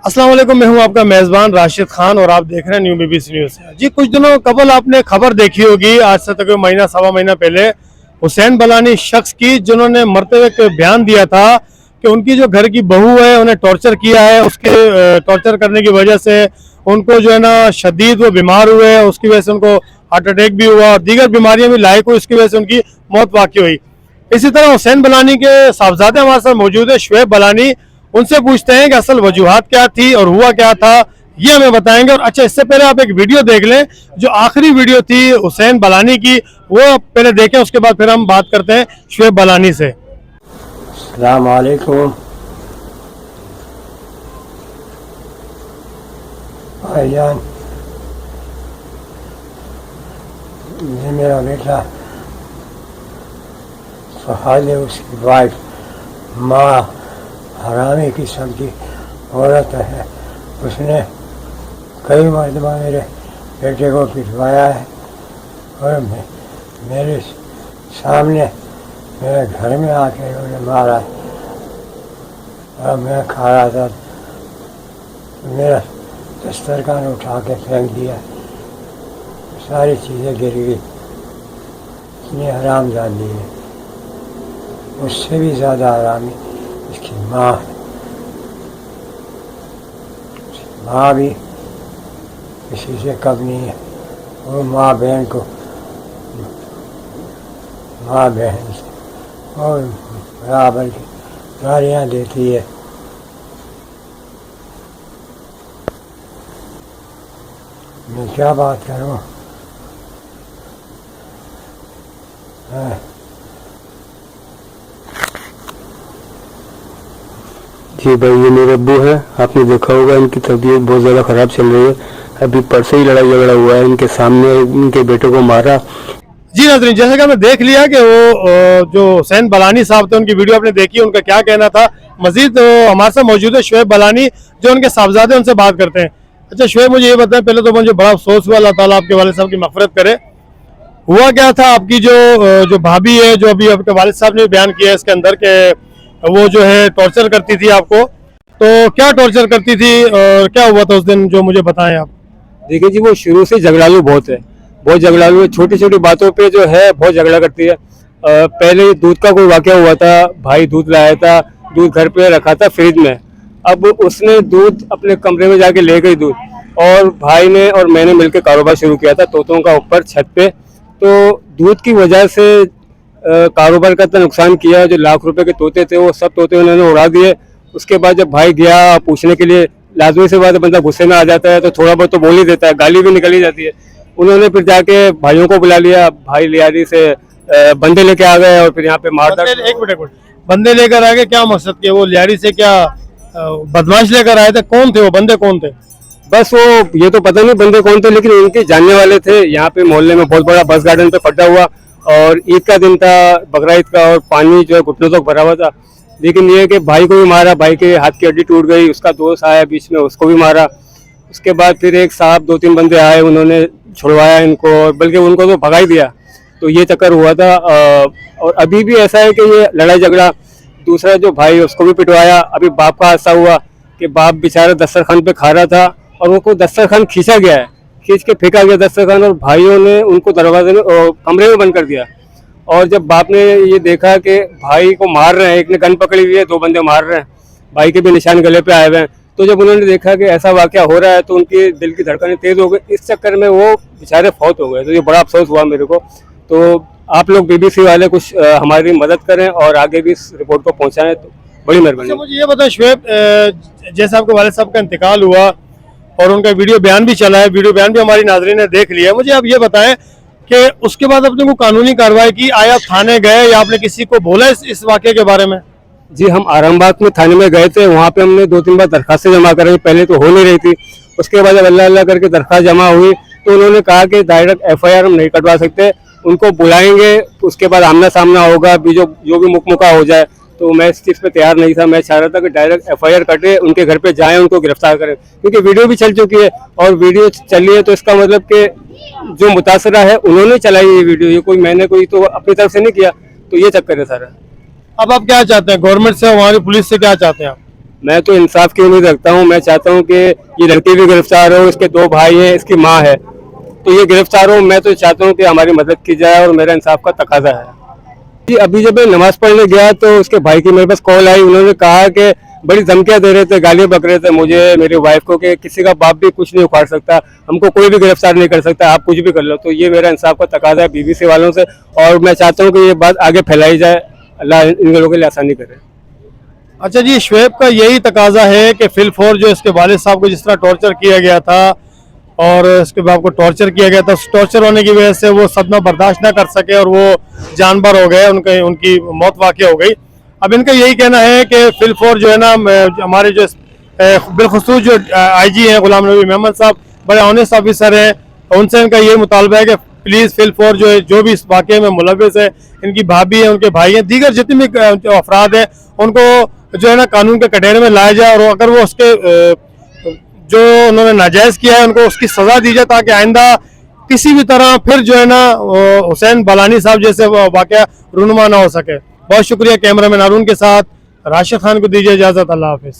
अस्सलाम वालेकुम, मैं हूं आपका मेज़बान राशिद खान और आप देख रहे हैं न्यू बीबीसी न्यूज़। जी, कुछ दिनों कबल आपने खबर देखी होगी, आज से तकरीबन महीना सवा महीना पहले हुसैन बलानी शख्स की, जिन्होंने मरते हुए एक बयान दिया था कि उनकी जो घर की बहू है उन्हें टॉर्चर किया है। उसके टॉर्चर करने की वजह से उनको जो है ना शदीद वो बीमार हुए, उसकी वजह से उनको हार्ट अटैक भी हुआ और दीगर बीमारियां भी लायक हुई, इसकी वजह से उनकी मौत वाक़ई हुई। इसी तरह हुसैन बलानी के साहबजादे हमारे साथ मौजूद है, शुएब बलानी। उनसे पूछते हैं कि असल वजूहात क्या थी और हुआ क्या था, ये हमें बताएंगे। और अच्छा, इससे पहले आप एक वीडियो देख लें, जो आखिरी वीडियो थी हुसैन बलानी की, वो पहले देखें, उसके बाद फिर हम बात करते हैं शुएब बलानी से। अस्सलाम वालेकुम भाईजान, ये मेरा बेटा फहाद है, उसकी वाइफ माँ हरामी किस्म की औरत है। उसने कई मरतबा मेरे बेटे को पिटवाया है और मेरे सामने मेरे घर में आके उन्हें मारा है। और मैं खा रहा था, मेरा दस्तरखान उठा के फेंक दिया, सारी चीज़ें गिर गई। इतनी हरामजादी है, उससे भी ज़्यादा हरामी इसकी माँ है। माँ भी किसी से कम नहीं है। वो माँ बहन को माँ बहन से और बराबर की गालियाँ देती है। मैं क्या बात करूँ? जी भाई, ये मेरे अब्बू है। आपने देखा होगा इनकी तबीयत बहुत ज़्यादा ख़राब चल रही है। अभी परसों ही लड़ाई झगड़ा हुआ है, इनके सामने इनके बेटे को मारा। जी नाज़रीन, जैसे कि हमने देख लिया कि वो जो हुसैन बलानी साहब थे, उनकी वीडियो आपने देखी, उनका क्या कहना था। मजीद हमारे साथ मौजूद है शुएब बलानी, जो उनके साहबजादे, उनसे बात करते हैं। अच्छा शुएब, मुझे ये बताएं, पहले तो मुझे बड़ा अफसोस हुआ, अल्लाह ताला आपके वालिद साहब की मग़फ़िरत करे। हुआ क्या था, आपकी जो भाभी है, जो अभी आपके वालिद साहब ने बयान किया है इसके अंदर के वो जो है टॉर्चर करती थी आपको, तो क्या टॉर्चर करती थी और क्या हुआ था उस दिन, जो मुझे बताएं आप। देखिए जी, वो शुरू से झगड़ालू बहुत है, बहुत झगड़ालू है। छोटी छोटी बातों पे जो है बहुत झगड़ा करती है। पहले दूध का कोई वाकया हुआ था, भाई दूध लाया था, दूध घर पे रखा था फ्रिज में। अब उसने दूध अपने कमरे में जाके ले गई दूध, और भाई ने और मैंने मिलकर कारोबार शुरू किया था तोतों का ऊपर छत पे। तो दूध की वजह से कारोबार का इतना नुकसान किया। जो लाख रुपए के तोते थे वो सब तोते उन्होंने उड़ा दिए। उसके बाद जब भाई गया पूछने के लिए, लाजमी से बात है, बंदा गुस्से में आ जाता है तो थोड़ा बहुत तो बोल ही देता है, गाली भी निकल ही जाती है। उन्होंने फिर जाके भाइयों को बुला लिया, भाई लियारी से बंदे लेके आ गए और फिर यहाँ पे मारदार। एक मिनट, बंदे लेकर आ गए, क्या मकसद के? वो लियारी से क्या बदमाश लेकर आए थे? कौन थे वो बंदे, कौन थे? बस वो ये तो पता नहीं बंदे कौन थे, लेकिन उनके जानने वाले थे। यहाँ पे मोहल्ले में बहुत बड़ा बस गार्डन पे पड़ा हुआ, और ईद का दिन था, बकरा ईद का, और पानी जो है घुटनों तक भरा हुआ था। लेकिन ये कि भाई को भी मारा, भाई के हाथ की हड्डी टूट गई, उसका दोस्त आया बीच में, उसको भी मारा। उसके बाद फिर एक साहब, 2-3 बंदे आए, उन्होंने छुड़वाया इनको, बल्कि उनको तो भगा ही दिया। तो ये चक्कर हुआ था। और अभी भी ऐसा है कि ये लड़ाई झगड़ा, दूसरा जो भाई उसको भी पिटवाया। अभी बाप का हादसा हुआ कि बाप बेचारा दस्तरखान पे खा रहा था और उनको दस्तरखान खींचा गया है, खींच के फेंका गया दस्तरखान, और भाइयों ने उनको दरवाजे में कमरे में बंद कर दिया। और जब बाप ने ये देखा कि भाई को मार रहे हैं, एक ने गन पकड़ी हुई है, 2 बंदे मार रहे हैं, भाई के भी निशान गले पे आए हुए हैं, तो जब उन्होंने देखा कि ऐसा वाकया हो रहा है तो उनकी दिल की धड़कनें तेज हो गई। इस चक्कर में वो बेचारे फौत हो गए। तो ये बड़ा अफसोस हुआ मेरे को। तो आप लोग बीबीसी वाले कुछ हमारी मदद करें और आगे भी इस रिपोर्ट को पहुंचाएं, तो बड़ी मेहरबानी। मुझे ये बताएं शुएब, जैसे आपके वालिद साहब का इंतकाल हुआ और उनका वीडियो बयान भी चला है, वीडियो बयान भी हमारी नाज़रीन ने देख लिया है, मुझे आप ये बताएं कि उसके बाद आपने को कानूनी कार्रवाई की, आया थाने गए या आपने किसी को बोला इस वाकये के बारे में? जी, हम आरामबाग में थाने में गए थे, वहाँ पे हमने 2-3 बार दरखास्तें जमा कराई। पहले तो हो नहीं रही थी, उसके बाद जब अल्लाह अल्लाह करके दरखास्त जमा हुई तो उन्होंने कहा कि डायरेक्ट FIR हम नहीं कटवा सकते, उनको बुलाएंगे, उसके बाद आमना सामना होगा, जो भी मुकमुका हो जाए। तो मैं इस चीज़ पे तैयार नहीं था। मैं चाह रहा था कि डायरेक्ट FIR कटे, उनके घर पे जाएं, उनको गिरफ्तार करें, क्योंकि वीडियो भी चल चुकी है और वीडियो चली है तो इसका मतलब कि जो मुतासरा है उन्होंने चलाई ये वीडियो, ये कोई मैंने कोई तो अपनी तरफ से नहीं किया। तो ये चक्कर है सारा। अब आप क्या चाहते हैं गवर्नमेंट से, हमारी पुलिस से क्या चाहते हैं आप? मैं तो इंसाफ की उम्मीद रखता हूँ। मैं चाहता हूँ कि ये लड़की भी गिरफ्तार हो, इसके 2 भाई हैं, इसकी माँ है, तो ये गिरफ्तार हो। मैं तो चाहता हूँ कि हमारी मदद की जाए और मेरा इंसाफ का तकाजा है जी। अभी जब मैं नमाज पढ़ने गया तो उसके भाई की मेरे पास कॉल आई। उन्होंने कहा कि बड़ी धमकियां दे रहे थे, गालियां बक रहे थे मुझे, मेरी वाइफ को, कि किसी का बाप भी कुछ नहीं उखाड़ सकता, हमको कोई भी गिरफ्तार नहीं कर सकता, आप कुछ भी कर लो। तो ये मेरा इंसाफ का तकाजा है बीबीसी वालों से, और मैं चाहता हूँ कि ये बात आगे फैलाई जाए। अल्लाह इन लोगों के लिए आसानी करे। अच्छा जी, शुएब का यही तकाजा है कि फिलफोर जो इसके वालिद साहब को जिस तरह टॉर्चर किया गया था और इसके बाप को टॉर्चर किया गया था, उस टॉर्चर होने की वजह से वो सदमा बर्दाश्त ना कर सके और वो जानबर हो गए, उनकी मौत वाक़ हो गई। अब इनका यही कहना है कि फिलफोर जो है ना, हमारे जो बिलखुसूस जो आईजी हैं गुलाम नबी मेमन साहब, बड़े ऑनेस्ट ऑफिसर हैं, उनसे इनका यही मुतालबा है कि प्लीज़ फिलफोर जो भी इस वाक़े में मुलविस है, इनकी भाभी है, उनके भाई हैं, दीगर जितने भी अफराद हैं, उनको जो है ना कानून के कटहरे में लाया जाए, और अगर वो उसके जो उन्होंने नाजायज़ किया है उनको उसकी सज़ा दी जाए, ताकि आइंदा किसी भी तरह फिर जो है ना हुसैन बलानी साहब जैसे वाक़या रूनुमा ना हो सके। बहुत शुक्रिया। कैमरामैन अरुण के साथ राशिद खान को दीजिए इजाज़त। अल्लाह हाफिज़।